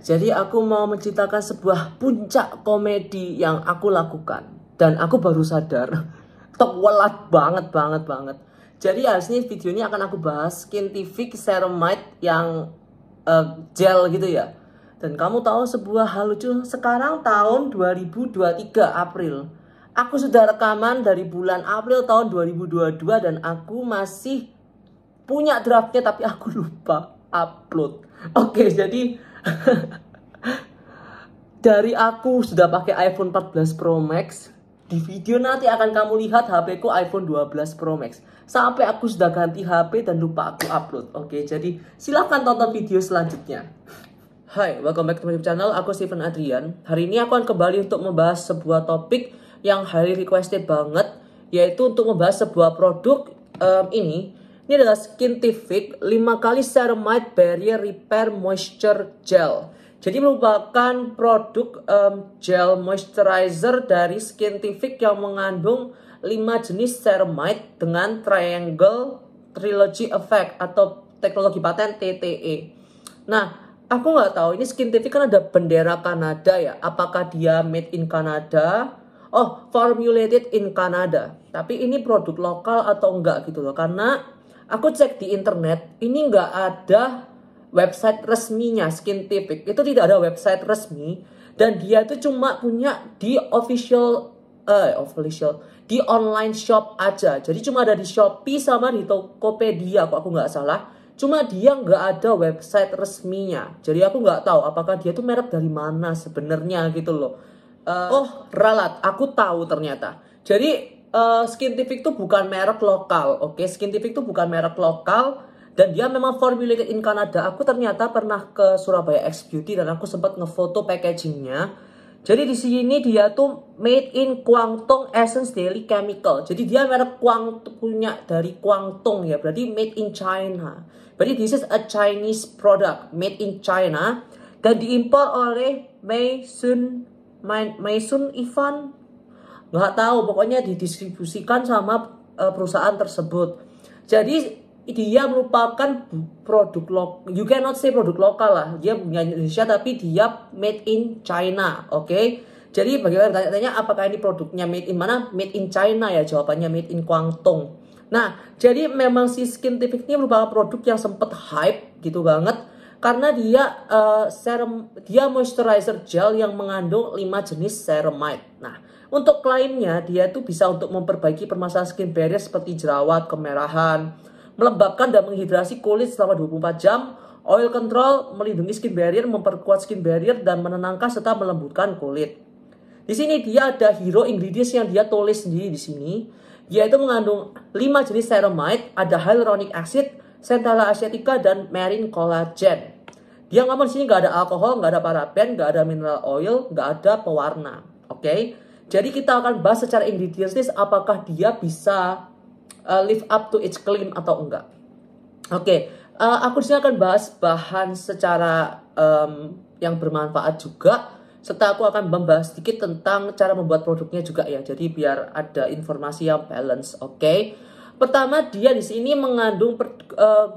Jadi aku mau menceritakan sebuah puncak komedi yang aku lakukan. Dan aku baru sadar. Tewelat banget. Jadi asli video ini akan aku bahas Skintific Ceramide yang gel gitu ya. Dan kamu tahu sebuah hal lucu, sekarang tahun 2023 April. Aku sudah rekaman dari bulan April tahun 2022 dan aku masih punya draftnya tapi aku lupa upload. Oke, jadi dari aku sudah pakai iPhone 14 Pro Max. Di video nanti akan kamu lihat HP ku iPhone 12 Pro Max. Sampai aku sudah ganti HP dan lupa aku upload. Oke, jadi silahkan tonton video selanjutnya. Hai, welcome back to my YouTube channel. Aku Steven Adrian. Hari ini aku akan kembali untuk membahas sebuah topik yang highly requested banget, yaitu untuk membahas sebuah produk ini. Ini adalah Skintific 5 kali Ceramide Barrier Repair Moisture Gel. Jadi merupakan produk gel moisturizer dari Skintific yang mengandung 5 jenis ceramide dengan triangle trilogy effect atau teknologi paten TTE. Nah, aku nggak tahu, ini Skintific kan ada bendera Kanada ya. Apakah dia made in Canada? Oh, formulated in Canada. Tapi ini produk lokal atau enggak gitu loh. Karena aku cek di internet, ini nggak ada website resminya Skintific. Itu tidak ada website resmi. Dan dia itu cuma punya di official di online shop aja. Jadi cuma ada di Shopee sama di Tokopedia kok aku nggak salah. Cuma dia nggak ada website resminya. Jadi aku nggak tahu apakah dia tuh merek dari mana sebenarnya gitu loh. Ralat, aku tahu ternyata. Jadi Skintific tuh bukan merek lokal. Oke, Skintific tuh bukan merek lokal. Dan dia memang formulated in Canada. Aku ternyata pernah ke Surabaya X Beauty dan aku sempat ngefoto packagingnya. Jadi di sini dia tuh made in Guangdong Essence Daily Chemical. Jadi dia merek punya dari Guangdong ya. Berarti made in China. Berarti this is a Chinese product made in China dan diimpor oleh Meisun Ivan. Nggak tahu, pokoknya didistribusikan sama perusahaan tersebut. Jadi dia merupakan produk you cannot say produk lokal lah. Dia punya Indonesia tapi dia made in China. Oke. Jadi bagaimana tanya-tanya apakah ini produknya made in mana? Made in China ya, jawabannya made in Guangdong. Nah, jadi memang si Skintific ini merupakan produk yang sempat hype gitu banget karena dia moisturizer gel yang mengandung 5 jenis ceramide. Nah, untuk klaimnya dia tuh bisa untuk memperbaiki permasalahan skin barrier seperti jerawat, kemerahan, melembabkan dan menghidrasi kulit selama 24 jam, oil control, melindungi skin barrier, memperkuat skin barrier, dan menenangkan serta melembutkan kulit. Di sini dia ada hero ingredients yang dia tulis sendiri di sini, yaitu mengandung 5 jenis ceramide, ada hyaluronic acid, centella asiatica, dan marine collagen. Dia ngomong di sini nggak ada alkohol, nggak ada paraben, nggak ada mineral oil, nggak ada pewarna. Oke, jadi kita akan bahas secara ingredients list apakah dia bisa live up to its claim atau enggak. Oke, aku disini akan bahas bahan secara yang bermanfaat juga, serta aku akan membahas sedikit tentang cara membuat produknya juga ya. Jadi biar ada informasi yang balance. Oke. Pertama, dia di sini mengandung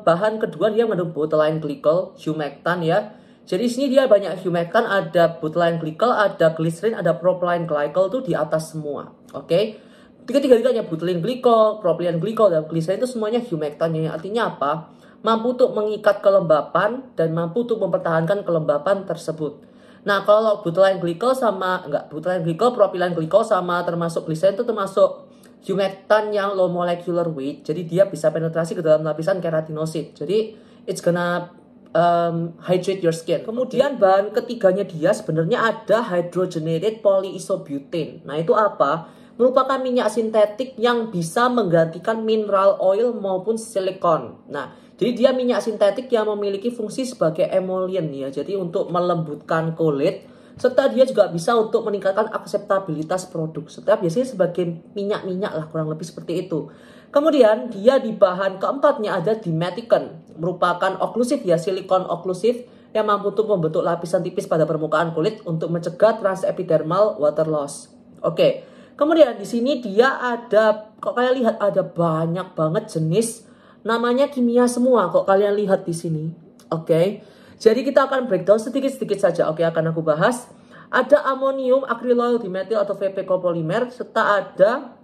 bahan kedua, dia mengandung butylene glycol, humectant ya. Jadi di sini dia banyak humectant, ada butylene glycol, ada glycerin, ada propylene glycol tuh di atas semua. Oke. Ketiga-tiganya butylene glycol, propylene glycol, dan glycerin itu semuanya humectant. Yang artinya apa? Mampu untuk mengikat kelembapan dan mampu untuk mempertahankan kelembapan tersebut. Nah, kalau butylene glycol propylene glycol sama termasuk glycerin itu termasuk humectant yang low molecular weight. Jadi dia bisa penetrasi ke dalam lapisan keratinosit. Jadi it's gonna hydrate your skin. Kemudian bahan ketiganya dia sebenarnya ada hydrogenated polyisobutane. Nah, itu apa? Merupakan minyak sintetik yang bisa menggantikan mineral oil maupun silikon. Nah, jadi dia minyak sintetik yang memiliki fungsi sebagai emollient ya. Jadi untuk melembutkan kulit, serta dia juga bisa untuk meningkatkan akseptabilitas produk. Serta biasanya sebagai minyak-minyak lah, kurang lebih seperti itu. Kemudian dia di bahan keempatnya ada dimethicon, merupakan oklusif ya, silikon oklusif yang mampu untuk membentuk lapisan tipis pada permukaan kulit untuk mencegah transepidermal water loss. Oke. Kemudian di sini dia ada, kok kalian lihat ada banyak banget jenis, namanya kimia semua kok kalian lihat di sini. Oke. Jadi kita akan breakdown sedikit-sedikit saja. Oke, akan aku bahas. Ada amonium akriloil dimetil atau VP copolymer, serta ada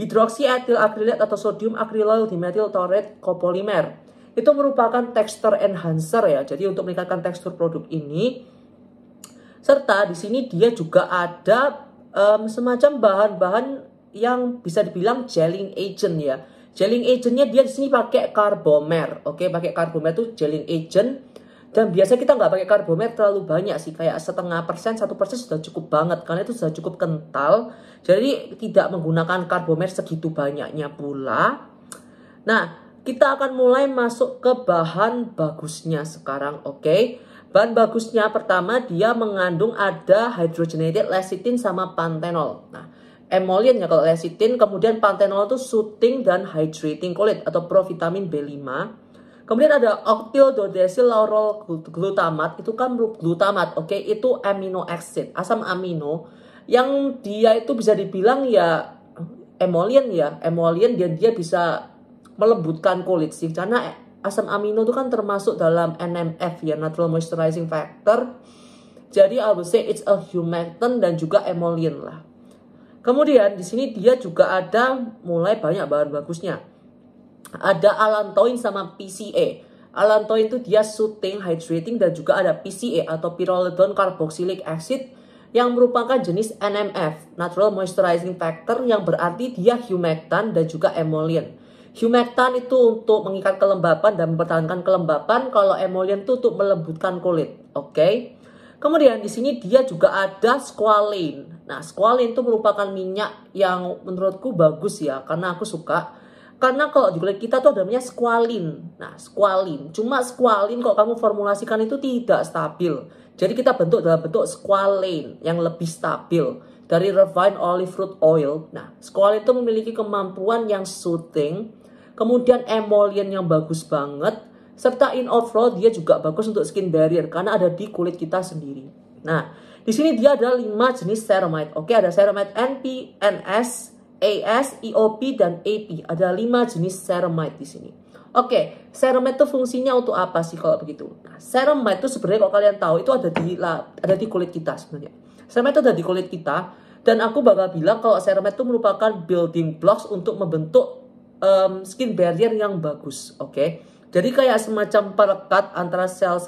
hidroksietil akrilat atau sodium akriloil dimetil taurate copolymer. Itu merupakan texture enhancer ya. Jadi untuk meningkatkan tekstur produk ini. Serta di sini dia juga ada semacam bahan-bahan yang bisa dibilang gelling agent ya. Gelling agentnya dia di sini pakai carbomer. Oke, pakai carbomer itu gelling agent. Dan biasanya kita nggak pakai carbomer terlalu banyak sih, kayak 0,5%, 1% sudah cukup banget karena itu sudah cukup kental. Jadi tidak menggunakan carbomer segitu banyaknya pula. Nah, kita akan mulai masuk ke bahan bagusnya sekarang, oke? Bahan bagusnya pertama dia mengandung ada hydrogenated lecithin sama panthenol. Nah, emollient ya kalau lecithin, kemudian panthenol itu soothing dan hydrating kulit atau provitamin B5. Kemudian ada octyl dodecyl laurol glutamat, itu kan glutamat, oke? Itu amino acid, asam amino yang dia itu bisa dibilang ya emollient ya. Emollient dia bisa melembutkan kulit sih, karena asam amino itu kan termasuk dalam NMF ya, natural moisturizing factor. Jadi I would say it's a humectant dan juga emollient lah. Kemudian di sini dia juga ada mulai banyak bahan bagusnya. Ada allantoin sama PCA. Allantoin itu dia soothing, hydrating, dan juga ada PCA atau pyrrolidone carboxylic acid yang merupakan jenis NMF, natural moisturizing factor, yang berarti dia humectant dan juga emollient. Humectant itu untuk mengikat kelembapan dan mempertahankan kelembapan, kalau emollient itu untuk melembutkan kulit. Oke. Kemudian di sini dia juga ada squalane. Nah, squalane itu merupakan minyak yang menurutku bagus ya, karena aku suka. Karena kalau di kulit kita tuh ada namanya squalene. Nah, squalene. Cuma squalene kalau kamu formulasikan itu tidak stabil. Jadi kita bentuk dalam bentuk squalane yang lebih stabil dari refined olive root oil. Nah, squalene itu memiliki kemampuan yang soothing, kemudian emollient yang bagus banget, serta in overall dia juga bagus untuk skin barrier karena ada di kulit kita sendiri. Nah, di sini dia ada 5 jenis ceramide. Oke, ada ceramide NP, NS, AS, EOP, dan AP. Ada 5 jenis ceramide di sini. Oke, ceramide itu fungsinya untuk apa sih kalau begitu? Nah, ceramide itu sebenarnya kalau kalian tahu itu ada di kulit kita sebenarnya. Ceramide itu ada di kulit kita, dan aku bakal bilang kalau ceramide itu merupakan building blocks untuk membentuk skin barrier yang bagus. Oke, jadi kayak semacam perekat antara sel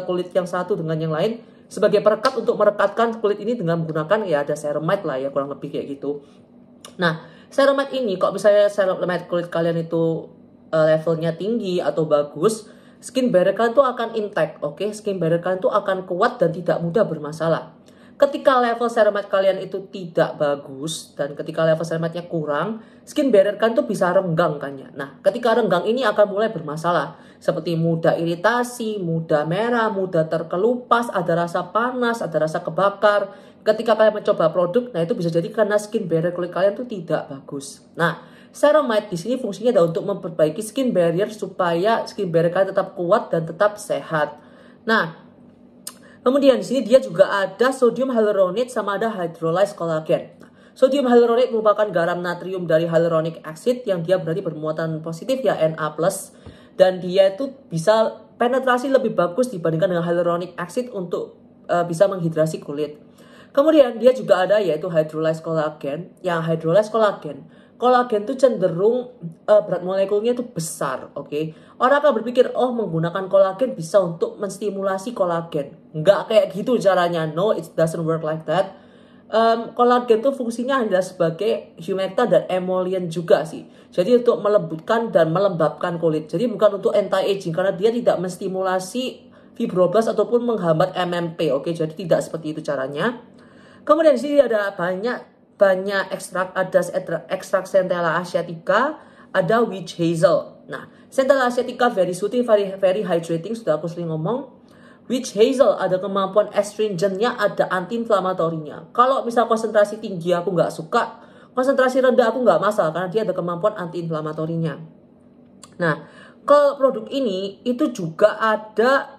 kulit yang satu dengan yang lain, sebagai perekat untuk merekatkan kulit ini dengan menggunakan ya ada ceramide lah ya, kurang lebih kayak gitu. Nah, ceramide ini kalau misalnya ceramide kulit kalian itu levelnya tinggi atau bagus, skin barrier kalian tuh akan intact, oke? Skin barrier kalian tuh akan kuat dan tidak mudah bermasalah. Ketika level ceramide kalian itu tidak bagus dan ketika level ceramide-nya kurang, skin barrier kalian tuh bisa renggang kan ya. Nah, ketika renggang ini akan mulai bermasalah, seperti mudah iritasi, mudah merah, mudah terkelupas, ada rasa panas, ada rasa kebakar. Ketika kalian mencoba produk, nah itu bisa jadi karena skin barrier kulit kalian tuh tidak bagus. Nah, ceramide di sini fungsinya adalah untuk memperbaiki skin barrier supaya skin barrier kalian tetap kuat dan tetap sehat. Nah, kemudian di sini dia juga ada sodium hyaluronate sama ada hydrolyzed collagen. Sodium hyaluronate merupakan garam natrium dari hyaluronic acid yang dia berarti bermuatan positif ya, Na+, dan dia itu bisa penetrasi lebih bagus dibandingkan dengan hyaluronic acid untuk bisa menghidrasi kulit. Kemudian dia juga ada yaitu hydrolyzed collagen. Yang hydrolyzed kolagen itu cenderung berat molekulnya itu besar, oke? Orang akan berpikir, oh menggunakan kolagen bisa untuk menstimulasi kolagen. Nggak kayak gitu caranya, no, it doesn't work like that. Kolagen itu fungsinya adalah sebagai humectant dan emollient juga sih. Jadi untuk melembutkan dan melembabkan kulit. Jadi bukan untuk anti-aging karena dia tidak menstimulasi fibroblast ataupun menghambat MMP, oke? Jadi tidak seperti itu caranya. Kemudian di sini ada banyak ekstrak, ada ekstrak Centella asiatica, ada witch hazel. Nah, Centella asiatica very soothing, very hydrating, sudah aku sering ngomong. Witch hazel ada kemampuan astringentnya, ada anti-inflamatorinya. Kalau misal konsentrasi tinggi aku nggak suka, konsentrasi rendah aku nggak masalah karena dia ada kemampuan anti-inflamatorinya. Nah, kalau produk ini itu juga ada,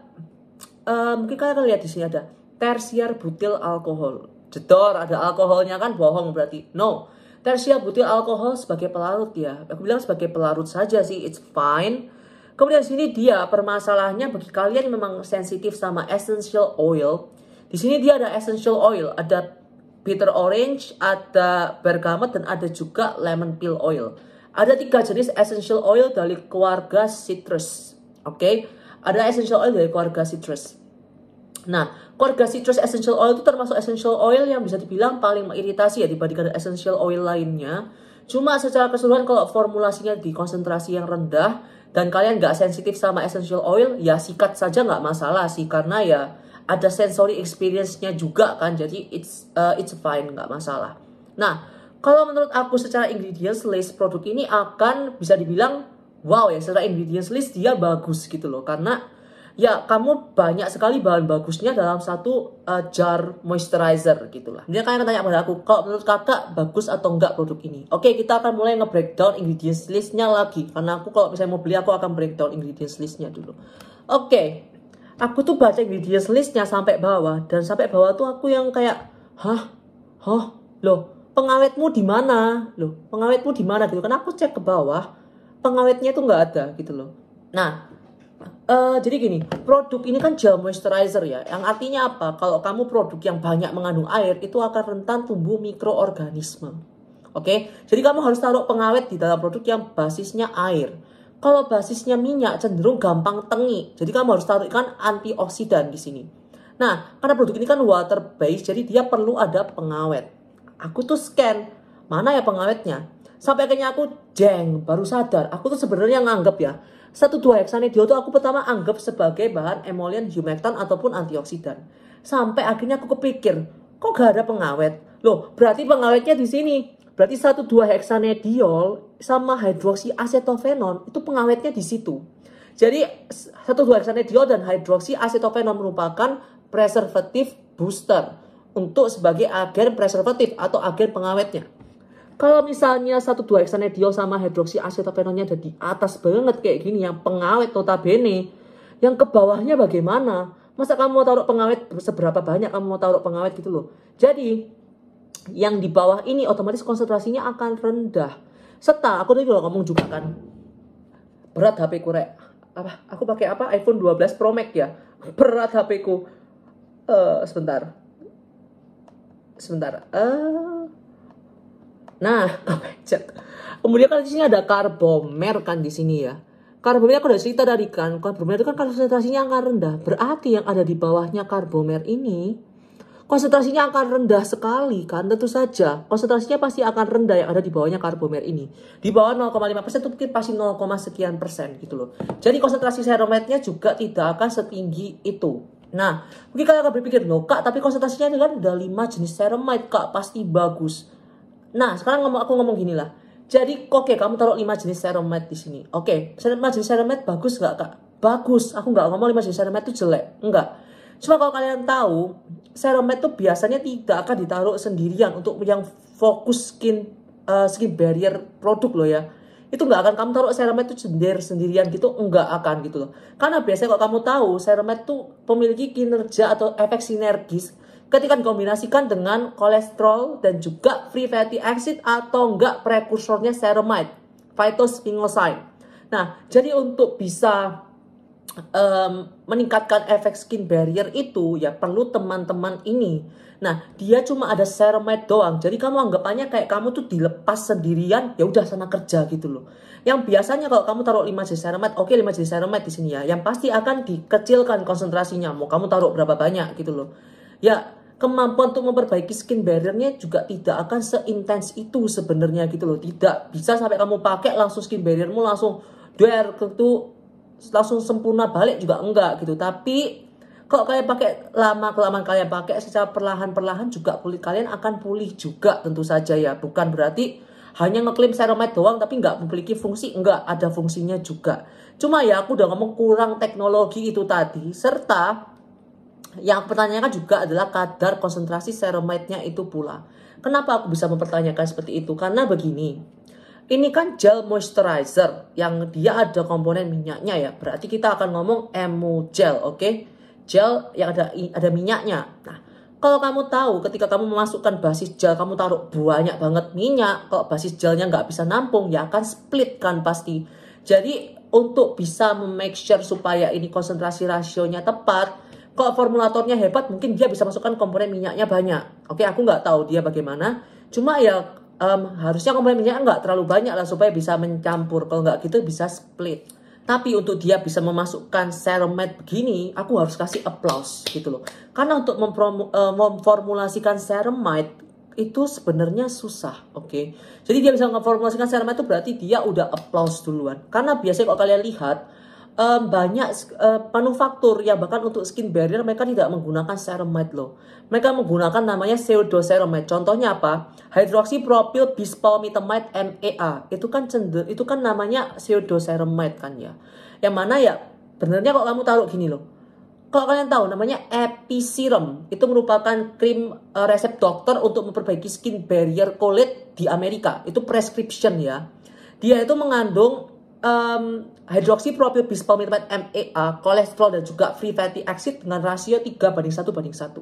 mungkin kalian lihat di sini ada tersier butil alkohol. Jedor, ada alkoholnya kan bohong berarti. No, tersier butil alkohol sebagai pelarut ya. Aku bilang sebagai pelarut saja sih, it's fine. Kemudian di sini dia permasalahannya bagi kalian yang memang sensitif sama essential oil. Di sini dia ada essential oil, ada bitter orange, ada bergamot, dan ada juga lemon peel oil. Ada 3 jenis essential oil dari keluarga citrus. Oke, ada essential oil dari keluarga citrus. Nah, keluarga citrus essential oil itu termasuk essential oil yang bisa dibilang paling mengiritasi ya dibandingkan essential oil lainnya. Cuma secara keseluruhan kalau formulasinya di konsentrasi yang rendah dan kalian nggak sensitif sama essential oil, ya sikat saja nggak masalah sih, karena ya ada sensory experience-nya juga kan, jadi it's fine, nggak masalah. Nah, kalau menurut aku secara ingredients list produk ini akan bisa dibilang wow ya, secara ingredients list dia bagus gitu loh, karena ya kamu banyak sekali bahan bagusnya dalam satu jar moisturizer gitulah. Dia kalian akan tanya pada aku, kalau menurut kakak bagus atau enggak produk ini? Oke, kita akan mulai nge-breakdown ingredients listnya lagi, karena aku kalau misalnya mau beli aku akan breakdown ingredients listnya dulu. Oke, aku tuh baca ingredients listnya sampai bawah, dan sampai bawah tuh aku yang kayak loh, pengawetmu di mana? Loh, pengawetmu di mana gitu. Karena aku cek ke bawah, pengawetnya itu nggak ada gitu loh. Nah, jadi gini, produk ini kan gel moisturizer ya. Yang artinya apa? Kalau kamu produk yang banyak mengandung air, itu akan rentan tumbuh mikroorganisme. Oke, jadi kamu harus taruh pengawet di dalam produk yang basisnya air. Kalau basisnya minyak cenderung gampang tengi. Jadi kamu harus taruh ikan antioksidan di sini. Nah, karena produk ini kan water based, jadi dia perlu ada pengawet. Aku tuh scan, mana ya pengawetnya? Sampai akhirnya aku baru sadar. Aku tuh sebenarnya nganggep ya, 1,2-heksanediol tuh aku pertama anggap sebagai bahan emollient, humectant ataupun antioksidan. Sampai akhirnya aku kepikir, kok gak ada pengawet? Loh, berarti pengawetnya di sini. Berarti 1,2-heksanediol sama hidroksiasetofenon itu pengawetnya di situ. Jadi 1,2-heksanediol dan hidroksiasetofenon merupakan preservatif booster untuk sebagai agen preservatif atau agen pengawetnya. Kalau misalnya 1,2-heksanediol sama hidroksiasetofenonnya ada di atas banget kayak gini, yang pengawet notabene, yang ke bawahnya bagaimana? Masa kamu mau taruh pengawet seberapa banyak kamu mau taruh pengawet gitu loh. Jadi yang di bawah ini otomatis konsentrasinya akan rendah. Serta aku tadi ngomong juga kan, berat HP ku rek. Aku pakai apa? iPhone 12 Pro Max ya. Berat HP ku. Sebentar. Nah, kemudian kan di sini ada karbomer kan di sini ya. Karbomer aku udah cerita tadi kan, karbomer itu kan konsentrasinya akan rendah. Berarti yang ada di bawahnya karbomer ini konsentrasinya akan rendah sekali kan, tentu saja. Konsentrasinya pasti akan rendah yang ada di bawahnya karbomer ini. Di bawah 0,5% itu mungkin pasti 0, sekian persen gitu loh. Jadi konsentrasi ceramidnya juga tidak akan setinggi itu. Nah, mungkin kalian akan berpikir, loh kak, tapi konsentrasinya ini kan udah 5 jenis ceramide kak, pasti bagus. Nah, sekarang aku ngomong gini lah. Jadi, oke, kamu taruh 5 jenis ceramide di sini. Oke, 5 jenis ceramide bagus gak kak? Bagus. Aku nggak ngomong 5 jenis ceramide itu jelek. Enggak. Cuma kalau kalian tahu, ceramide itu biasanya tidak akan ditaruh sendirian untuk yang fokus skin barrier produk loh ya. Itu nggak akan kamu taruh ceramide itu sendirian gitu, nggak akan gitu loh. Karena biasanya kalau kamu tahu, ceramide itu memiliki kinerja atau efek sinergis ketika dikombinasikan dengan kolesterol dan juga free fatty acid atau enggak prekursornya ceramide, phytospinosyne. Nah, jadi untuk bisa meningkatkan efek skin barrier itu ya perlu teman-teman ini. Nah, dia cuma ada ceramide doang. Jadi kamu anggapannya kayak kamu tuh dilepas sendirian, ya udah sana kerja gitu loh. Yang biasanya kalau kamu taruh 5 jenis ceramide, oke 5 jenis ceramide di sini ya. Yang pasti akan dikecilkan konsentrasinya. Mau kamu taruh berapa banyak gitu loh. Ya, kemampuan untuk memperbaiki skin barriernya juga tidak akan seintens itu sebenarnya gitu loh. Tidak bisa sampai kamu pakai langsung skin barriermu langsung gitu langsung sempurna balik juga enggak gitu. Tapi kalau kalian pakai kelamaan kalian pakai secara perlahan-perlahan juga kulit kalian akan pulih juga tentu saja ya. Bukan berarti hanya ngeklaim ceramide doang tapi nggak memiliki fungsi, enggak, ada fungsinya juga. Cuma ya aku udah ngomong kurang teknologi itu tadi, serta yang pertanyakan juga adalah kadar konsentrasi ceramide-nya itu pula. Kenapa aku bisa mempertanyakan seperti itu? Karena begini, ini kan gel moisturizer yang dia ada komponen minyaknya ya. Berarti kita akan ngomong emu gel, oke? Gel yang ada minyaknya. Nah, kalau kamu tahu ketika kamu memasukkan basis gel, kamu taruh banyak banget minyak. Kalau basis gelnya nggak bisa nampung, ya akan split kan pasti. Jadi untuk bisa make sure supaya ini konsentrasi rasionya tepat, kalau formulatornya hebat mungkin dia bisa masukkan komponen minyaknya banyak. Oke, aku nggak tahu dia bagaimana. Cuma ya harusnya komponen minyaknya nggak terlalu banyak lah supaya bisa mencampur. Kalau nggak gitu bisa split. Tapi untuk dia bisa memasukkan ceramide begini, aku harus kasih applause gitu loh. Karena untuk memformulasikan ceramide itu sebenarnya susah, oke. Jadi dia bisa memformulasikan ceramide itu berarti dia udah applause duluan. Karena biasanya kalau kalian lihat banyak manufaktur yang bahkan untuk skin barrier mereka tidak menggunakan ceramide loh. Mereka menggunakan namanya pseudoceramide. Contohnya apa? Hydroxypropyl bispalmitamide MEA. Itu kan namanya pseudoceramide kan ya. Yang mana ya sebenarnya kalau kamu taruh gini loh. Kalau kalian tahu namanya Episerum, itu merupakan krim resep dokter untuk memperbaiki skin barrier kulit di Amerika. Itu prescription ya. Dia itu mengandung hydroxypropyl bispalmitamide MEA, kolesterol dan juga free fatty acid dengan rasio 3:1:1.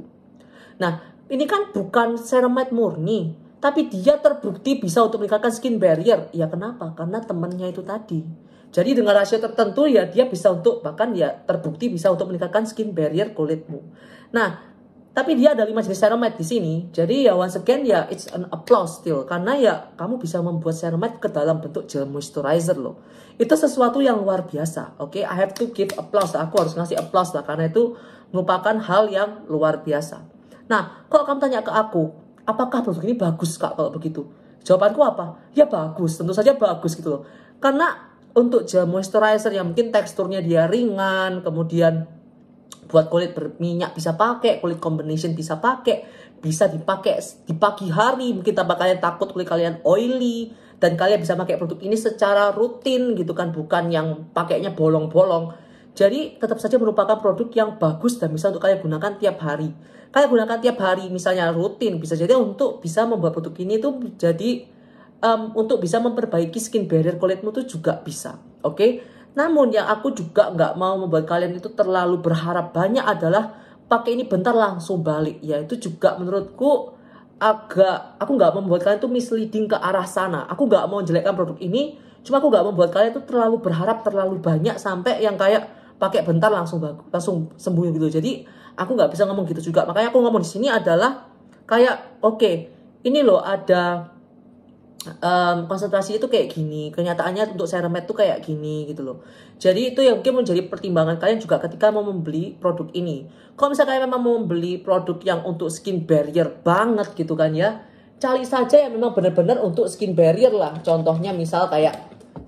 Nah, ini kan bukan ceramide murni, tapi dia terbukti bisa untuk meningkatkan skin barrier. Ya kenapa? Karena temannya itu tadi. Jadi dengan rasio tertentu ya dia bisa untuk bahkan ya terbukti bisa untuk meningkatkan skin barrier kulitmu. Nah, tapi dia ada 5 jenis ceramide di sini. Jadi ya once again ya it's an applause still. Karena ya kamu bisa membuat ceramide ke dalam bentuk gel moisturizer loh. Itu sesuatu yang luar biasa. Oke, I have to give applause. Aku harus ngasih applause lah. Karena itu merupakan hal yang luar biasa. Nah, kalau kamu tanya ke aku, apakah produk ini bagus Kak kalau begitu? Jawabanku apa? Ya bagus. Tentu saja bagus gitu loh. Karena untuk gel moisturizer yang mungkin teksturnya dia ringan, kemudian buat kulit berminyak bisa pakai, kulit combination bisa pakai, bisa dipakai di pagi hari. Mungkin tanpa kalian takut kulit kalian oily dan kalian bisa pakai produk ini secara rutin gitu kan, bukan yang pakainya bolong-bolong. Jadi tetap saja merupakan produk yang bagus dan bisa untuk kalian gunakan tiap hari. Kalian gunakan tiap hari misalnya rutin, bisa jadi untuk bisa membuat produk ini tuh jadi untuk bisa memperbaiki skin barrier kulitmu tuh juga bisa. Oke? Namun yang aku juga nggak mau membuat kalian itu terlalu berharap banyak adalah pakai ini bentar langsung balik. Ya itu juga menurutku aku nggak membuat kalian tuh misleading ke arah sana. Aku nggak mau jelekkan produk ini, cuma aku nggak membuat kalian tuh terlalu berharap terlalu banyak sampai yang kayak pakai bentar langsung langsung sembuh gitu. Jadi aku nggak bisa ngomong gitu juga. Makanya aku ngomong di sini adalah kayak oke, ini loh ada konsentrasi itu kayak gini, kenyataannya untuk ceramide tuh kayak gini gitu loh. Jadi itu yang mungkin menjadi pertimbangan kalian juga ketika mau membeli produk ini. Kalau misalnya kalian memang mau membeli produk yang untuk skin barrier banget gitu kan ya, cari saja yang memang benar-benar untuk skin barrier lah. Contohnya misal kayak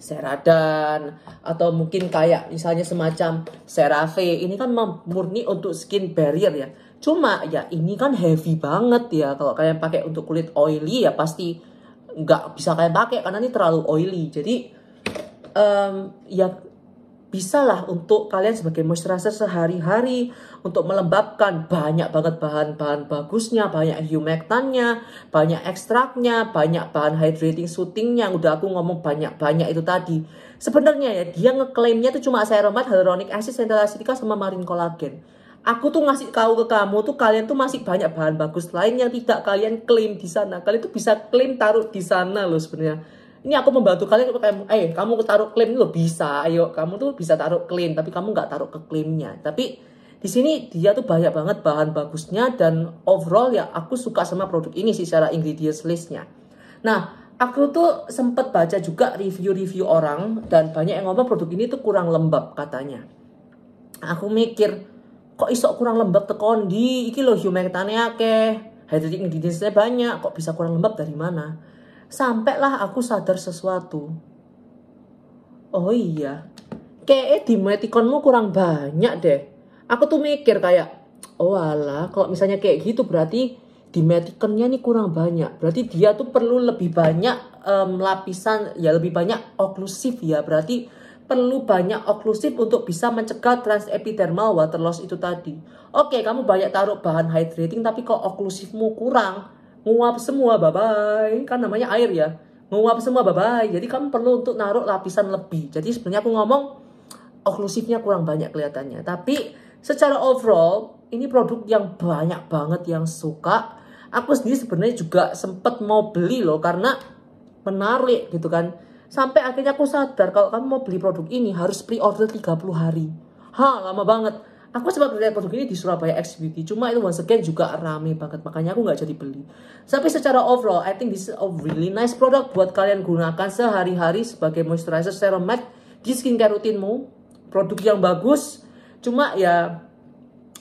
Ceradan atau mungkin kayak misalnya semacam CeraVe. Ini kan murni untuk skin barrier ya. Cuma ya ini kan heavy banget ya. Kalau kalian pakai untuk kulit oily ya pasti nggak bisa kalian pakai karena ini terlalu oily. Jadi ya bisa lah untuk kalian sebagai moisturizer sehari-hari untuk melembabkan. Banyak banget bahan-bahan bagusnya, banyak humectantnya, banyak ekstraknya, banyak bahan hydrating soothingnya. Udah aku ngomong banyak-banyak itu tadi. Sebenarnya ya dia ngeklaimnya tuh cuma ceramide, hyaluronic acid, central acetica sama marine collagen. Aku tuh ngasih tahu ke kamu tuh kalian tuh masih banyak bahan bagus lain yang tidak kalian klaim di sana. Kalian tuh bisa klaim taruh di sana loh sebenarnya. Ini aku membantu kalian kamu taruh klaim lo bisa. Ayo kamu tuh bisa taruh klaim tapi kamu nggak taruh ke klaimnya. Tapi di sini dia tuh banyak banget bahan bagusnya dan overall ya aku suka sama produk ini sih secara ingredients listnya. Nah, aku tuh sempet baca juga review-review orang dan banyak yang ngomong produk ini tuh kurang lembab katanya. Aku mikir kok iso kurang lembab tekon di iki lho humectane akeh, hydrating ingredientsnya banyak, kok bisa kurang lembab dari mana? Sampailah aku sadar sesuatu. Oh iya, kayaknya di metikonmu kurang banyak deh. Aku tuh mikir kayak, oh alah, kalau misalnya kayak gitu berarti di metikonnya nih kurang banyak. Berarti dia tuh perlu lebih banyak lapisan, ya lebih banyak oklusif ya. Berarti perlu banyak oklusif untuk bisa mencegah transepidermal water loss itu tadi. Oke, kamu banyak taruh bahan hydrating tapi kok oklusifmu kurang, nguap semua, bye-bye. Kan namanya air ya, nguap semua, bye-bye. Jadi kamu perlu untuk naruh lapisan lebih. Jadi sebenarnya aku ngomong oklusifnya kurang banyak kelihatannya. Tapi secara overall, ini produk yang banyak banget yang suka. Aku sendiri sebenarnya juga sempat mau beli loh karena menarik gitu kan. Sampai akhirnya aku sadar kalau kamu mau beli produk ini harus pre-order 30 hari. Lama banget. Aku sempat beli produk ini di Surabaya X Beauty, cuma itu once again juga rame banget, makanya aku nggak jadi beli. Tapi secara overall, I think this is a really nice product buat kalian gunakan sehari-hari sebagai moisturizer serum matte di skincare rutinmu. Produk yang bagus, cuma ya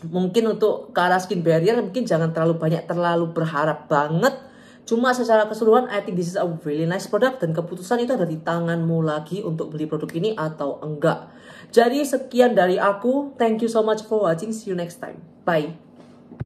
mungkin untuk ke arah skin barrier mungkin jangan terlalu berharap banget. Cuma secara keseluruhan I think this is a really nice product dan keputusan itu ada di tanganmu lagi untuk beli produk ini atau enggak. Jadi sekian dari aku. Thank you so much for watching. See you next time. Bye.